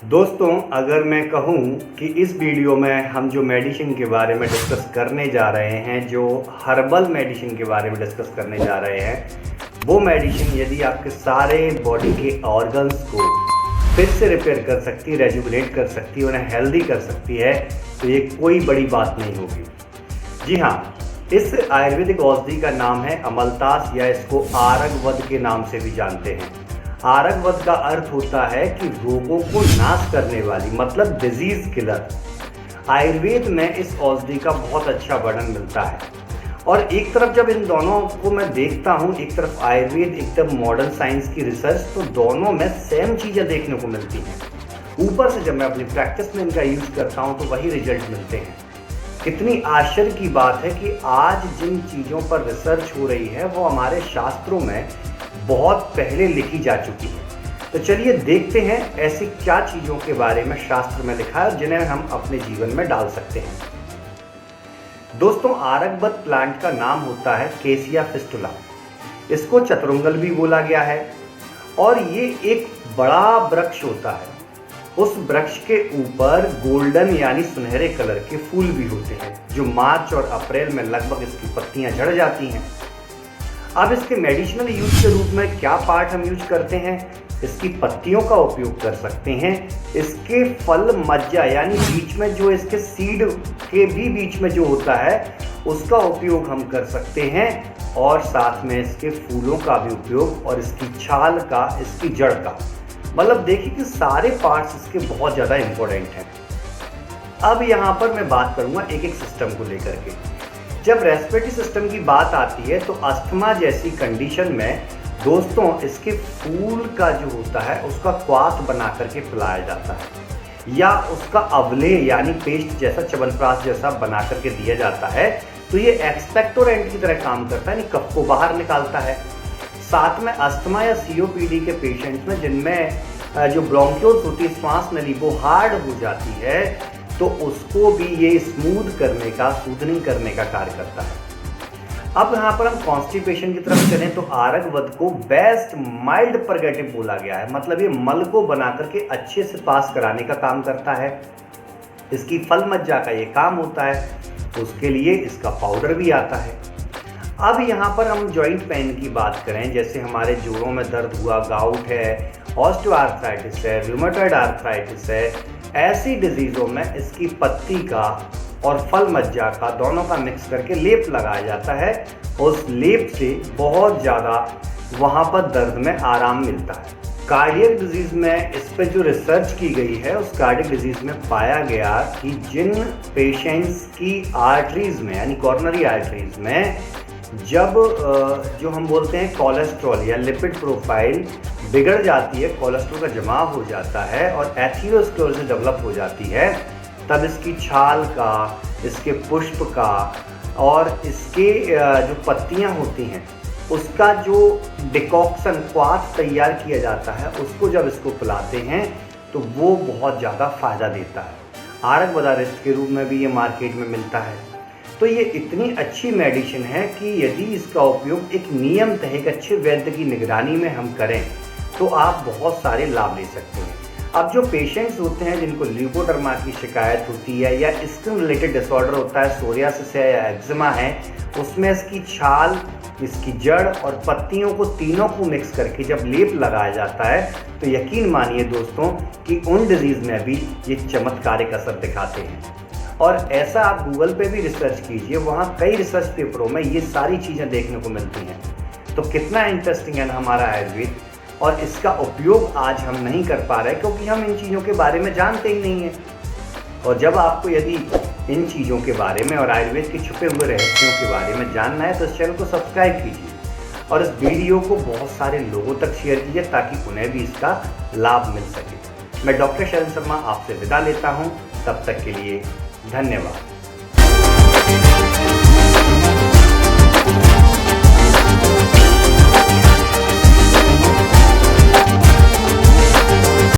दोस्तों, अगर मैं कहूँ कि इस वीडियो में हम जो मेडिसिन के बारे में डिस्कस करने जा रहे हैं, जो हर्बल मेडिसिन के बारे में डिस्कस करने जा रहे हैं, वो मेडिसिन यदि आपके सारे बॉडी के ऑर्गन्स को फिर से रिपेयर कर सकती है, रेजुविनेट कर सकती है, उन्हें हेल्दी कर सकती है, तो ये कोई बड़ी बात नहीं होगी। जी हाँ, इस आयुर्वेदिक औषधि का नाम है अमलतास, या इसको आरगवद के नाम से भी जानते हैं। आरगवद का अर्थ होता है कि रोगों को नाश करने वाली, मतलब डिजीज किलर। आयुर्वेद में इस औषधि का बहुत अच्छा वर्णन मिलता है। और एक तरफ जब इन दोनों को मैं देखता हूँ, एक तरफ आयुर्वेद, एक तरफ मॉडर्न साइंस की रिसर्च, तो दोनों में सेम चीज़ें देखने को मिलती हैं। ऊपर से जब मैं अपनी प्रैक्टिस में इनका यूज़ करता हूँ तो वही रिजल्ट मिलते हैं। कितनी आश्चर्य की बात है कि आज जिन चीज़ों पर रिसर्च हो रही है वो हमारे शास्त्रों में बहुत पहले लिखी जा चुकी है। तो चलिए देखते हैं ऐसी क्या चीज़ों के बारे में शास्त्र में लिखा है जिन्हें हम अपने जीवन में डाल सकते हैं। दोस्तों, आरगवद प्लांट का नाम होता है केसिया फिस्टुला। इसको चतुरंगल भी बोला गया है और ये एक बड़ा वृक्ष होता है। उस वृक्ष के ऊपर गोल्डन यानी सुनहरे कलर के फूल भी होते हैं, जो मार्च और अप्रैल में लगभग इसकी पत्तियां झड़ जाती हैं। अब इसके मेडिसिनल यूज के रूप में क्या पार्ट हम यूज करते हैं? इसकी पत्तियों का उपयोग कर सकते हैं। इसके फल मज्जा यानी बीच में जो इसके सीड के भी बीच में जो होता है उसका उपयोग हम कर सकते हैं, और साथ में इसके फूलों का भी उपयोग, और इसकी छाल का, इसकी जड़ का। मतलब देखिए कि सारे पार्ट्स इसके बहुत ज़्यादा इम्पोर्टेंट हैं। अब यहाँ पर मैं बात करूँगा एक एक सिस्टम को लेकर के। जब रेस्पिरेटरी सिस्टम की बात आती है तो अस्थमा जैसी कंडीशन में दोस्तों इसके फूल का जो होता है उसका क्वाथ बना करके पिलाया जाता है, या उसका अवले यानी पेस्ट जैसा, च्यवनप्राश जैसा बना करके दिया जाता है। तो ये एक्सपेक्टोरेंट की तरह काम करता है, यानी कफ को बाहर निकालता है। साथ में अस्थमा या सीओपीडी के पेशेंट्स में जिनमें जो ब्रोंकियोल्स होती है, श्वास नली, वो हार्ड हो जाती है, तो उसको भी ये स्मूथ करने का, सूदनिंग करने का कार्य करता है। अब यहाँ पर हम कॉन्स्टिपेशन की तरफ चलें तो आरगवद को बेस्ट माइल्ड परगेटिव बोला गया है। मतलब ये मल को बना करके अच्छे से पास कराने का काम करता है। इसकी फल मज्जा का ये काम होता है, उसके लिए इसका पाउडर भी आता है। अब यहाँ पर हम जॉइंट पेन की बात करें, जैसे हमारे जोड़ों में दर्द हुआ, गाउट है, ऑस्टियोआर्थराइटिस है, रूमेटॉइड आर्थराइटिस है, ऐसी डिजीज़ों में इसकी पत्ती का और फल मज्जा का, दोनों का मिक्स करके लेप लगाया जाता है। उस लेप से बहुत ज़्यादा वहाँ पर दर्द में आराम मिलता है। कार्डियक डिजीज़ में इस पर जो रिसर्च की गई है, उस कार्डियक डिजीज़ में पाया गया कि जिन पेशेंट्स की आर्टरीज़ में, यानी कॉर्नरी आर्टरीज़ में जब जो हम बोलते हैं कोलेस्ट्रॉल या लिपिड प्रोफाइल बिगड़ जाती है, कोलेस्ट्रॉल का जमाव हो जाता है और एथेरोस्क्लेरोसिस डेवलप हो जाती है, तब इसकी छाल का, इसके पुष्प का और इसके जो पत्तियां होती हैं उसका जो डिकॉक्शन, क्वाथ तैयार किया जाता है, उसको जब इसको पिलाते हैं तो वो बहुत ज़्यादा फ़ायदा देता है। आरगवदारिस्ट के रूप में भी ये मार्केट में मिलता है। तो ये इतनी अच्छी मेडिसिन है कि यदि इसका उपयोग एक नियम तय, एक अच्छे वैद्य की निगरानी में हम करें तो आप बहुत सारे लाभ ले सकते हैं। अब जो पेशेंट्स होते हैं जिनको ल्यूकोडर्मा की शिकायत होती है, या स्किन रिलेटेड डिसऑर्डर होता है, सोरियासिस है या एक्जिमा है, उसमें इसकी छाल, इसकी जड़ और पत्तियों को, तीनों को मिक्स करके जब लेप लगाया जाता है तो यकीन मानिए दोस्तों कि उन डिजीज़ में भी ये चमत्कारिक असर दिखाते हैं। और ऐसा आप गूगल पे भी रिसर्च कीजिए, वहाँ कई रिसर्च पेपरों में ये सारी चीज़ें देखने को मिलती हैं। तो कितना इंटरेस्टिंग है ना हमारा आयुर्वेद, और इसका उपयोग आज हम नहीं कर पा रहे क्योंकि हम इन चीज़ों के बारे में जानते ही नहीं हैं। और जब आपको यदि इन चीज़ों के बारे में और आयुर्वेद के छुपे हुए रहस्यों के बारे में जानना है तो इस चैनल को सब्सक्राइब कीजिए और इस वीडियो को बहुत सारे लोगों तक शेयर कीजिए ताकि उन्हें भी इसका लाभ मिल सके। मैं डॉक्टर शरण शर्मा आपसे विदा लेता हूँ, तब तक के लिए धन्यवाद।